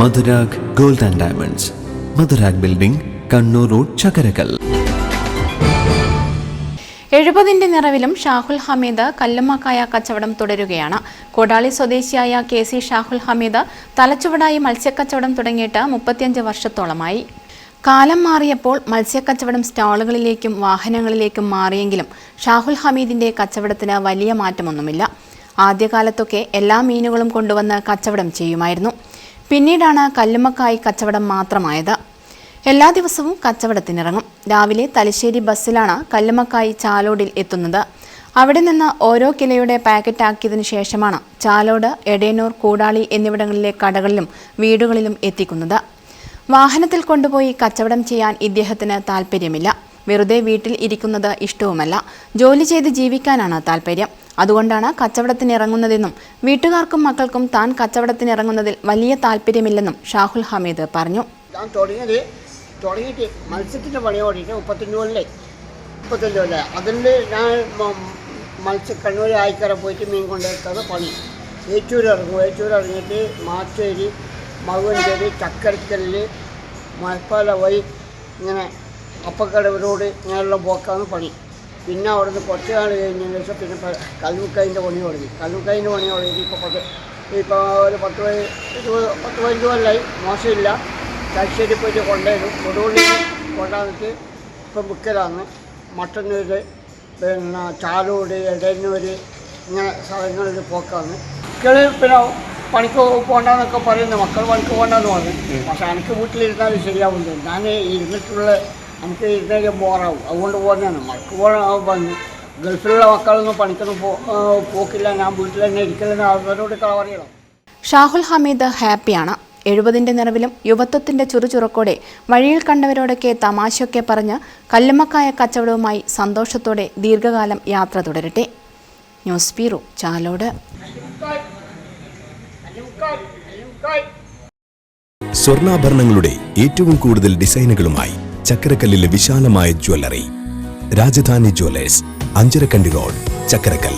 Madhurag gold and diamonds, Madhurag building, Kannur road, Chakkarakkal. 70ന്റെ നിറവിലും ഷാഹുൽ ഹമീദ് കല്ലുമ്മക്കായ കച്ചവടം തുടരുകയാണ്. കൊടാളി സ്വദേശിയായ KC ഷാഹുൽ ഹമീദ് തലച്ചുവടായി മത്സ്യക്കച്ചവടം തുടങ്ങിയിട്ട് 35 വർഷത്തോളമായി. കാലം മാറിയപ്പോൾ മത്സ്യക്കച്ചവടം സ്റ്റാളുകളിലേക്കും വാഹനങ്ങളിലേക്കും മാറിയെങ്കിലും ഷാഹുൽ ഹമീദിന്റെ കച്ചവടത്തിന് വലിയ മാറ്റമൊന്നുമില്ല. ആദ്യകാലത്തൊക്കെ എല്ലാ മീനുകളും കൊണ്ടുവന്ന് കച്ചവടം ചെയ്യുമായിരുന്നു. പിന്നീടാണ് കല്ലുമ്മക്കായ് കച്ചവടം മാത്രമായത്. എല്ലാ ദിവസവും കച്ചവടത്തിനിറങ്ങും. രാവിലെ തലശ്ശേരി ബസ്സിലാണ് കല്ലുമ്മക്കായ് ചാലോടിൽ എത്തുന്നത്. അവിടെ നിന്ന് ഓരോ കിലോയുടെ പാക്കറ്റ് ആക്കിയതിനു ശേഷമാണ് ചാലോട്, എടയന്നൂർ, കൂടാളി എന്നിവിടങ്ങളിലെ കടകളിലും വീടുകളിലും എത്തിക്കുന്നത്. വാഹനത്തിൽ കൊണ്ടുപോയി കച്ചവടം ചെയ്യാൻ ഇദ്ദേഹത്തിന് താല്പര്യമില്ല. വെറുതെ വീട്ടിൽ ഇരിക്കുന്നത് ഇഷ്ടവുമല്ല. ജോലി ചെയ്ത് ജീവിക്കാനാണ് താല്പര്യം. അതുകൊണ്ടാണ് കച്ചവടത്തിനിറങ്ങുന്നതെന്നും വീട്ടുകാർക്കും മക്കൾക്കും താൻ കച്ചവടത്തിനിറങ്ങുന്നതിൽ വലിയ താല്പര്യമില്ലെന്നും ഷാഹുൽ ഹമീദ് പറഞ്ഞു. ഞാൻ തുടങ്ങിയിട്ട് മത്സ്യത്തിൻ്റെ പണി ഓടിയിട്ട് 35 കൊല്ലം. അതിൽ ഞാൻ കണ്ണൂർ ആയിക്കര പോയിട്ട് മീൻ കൊണ്ടെടുത്താണ് പണി. ഏച്ചൂർ ഇറങ്ങിയിട്ട് മാച്ചേരി, മകുവഞ്ചേരി, ചക്കരക്കല്ല്, മലപ്പാല വഴി ഇങ്ങനെ അപ്പക്കടവ് റോഡ് ഇങ്ങനെയുള്ള പോക്കാണ് പണി. പിന്നെ അവിടുന്ന് കുറച്ച് നാൾ കഴിഞ്ഞതിന് ശേഷം പിന്നെ കല്ലുമ്മക്കായിൻ്റെ പണി തുടങ്ങി. ഇപ്പോൾ ഒരു 10-15 കൊല്ലമായി. മോശമില്ല. തലശ്ശേരി പോയിട്ട് കൊണ്ടുവരും. കൊടുവള്ളി കൊണ്ടുവന്നിട്ട് ഇപ്പം വിൽക്കലാണ്. മട്ടന്നൂർ, പിന്നെ ചാലോട്, എടയന്നൂർ ഇങ്ങനെ സ്ഥലങ്ങളിൽ പോക്കാണ്. മക്കൾ പിന്നെ പണിക്ക് പോകണ്ടെന്നൊക്കെ പറയുന്നു. മക്കൾ പണിക്ക് പോകണ്ടെന്ന് പറഞ്ഞു. പക്ഷെ എനിക്ക് വീട്ടിലിരുന്നാലും ശരിയാവില്ല. ഞാൻ ഇരുന്നിട്ടുള്ള എനിക്ക് ഇരുന്നേക്കും ബോറാവും. അതുകൊണ്ട് പോകുന്നതാണ്. മഴക്ക് പറഞ്ഞു ഗൾഫിലുള്ള മക്കളൊന്നും പണിക്കൊന്നും പോക്കില്ല. ഞാൻ വീട്ടിൽ തന്നെ ഇരിക്കലെന്ന് അവരോട് പറയണം. ഷാഹുൽ ഹമീദ് ഹാപ്പിയാണ്. 70ന്റെ നിറവിലും യുവത്വത്തിന്റെ ചുറുചുറുക്കോടെ വഴിയിൽ കണ്ടവരോടൊക്കെ തമാശയൊക്കെ പറഞ്ഞ് കല്ലുമ്മക്കായ കച്ചവടവുമായി സന്തോഷത്തോടെ ദീർഘകാലം യാത്ര തുടരട്ടെ. News bureau, Chalode. സ്വർണ്ണാഭരണങ്ങളുടെ ഏറ്റവും കൂടുതൽ ഡിസൈനുകളുമായി ചക്കരക്കല്ലിലെ വിശാലമായ jewellery Rajdhani jewellers, Anjarakandy road, Chakkarakkal.